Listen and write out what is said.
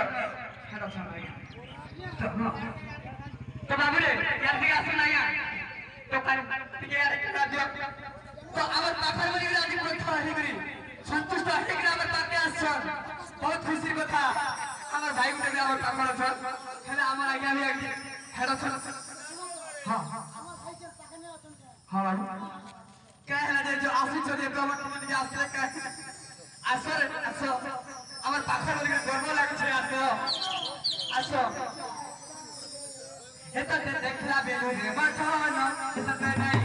head option आया तो बाबू रे यार दिया सुन आया तो कर ठीक है यार एक राज्य तो আমার পাখার বলি রাজি পরীক্ষা হই করি সন্তুষ্ট হই করি আমার পাকে আসছেন বহুত খুশির কথা আমার ভাই গুলো আমার পাখার আছে হেলে আমার আগে আমি হেড অপশন हां আমার ভাইকে পাখা নিয়ে আছেন हां বাবু কে হেলে যে আসি চলে তো আমার দিকে আসলে কে আসরে আসো আমার পাখার বলি গর্ব লাগছে আসো আসো এটা দেখলা বেলুরে মাঠানো এটা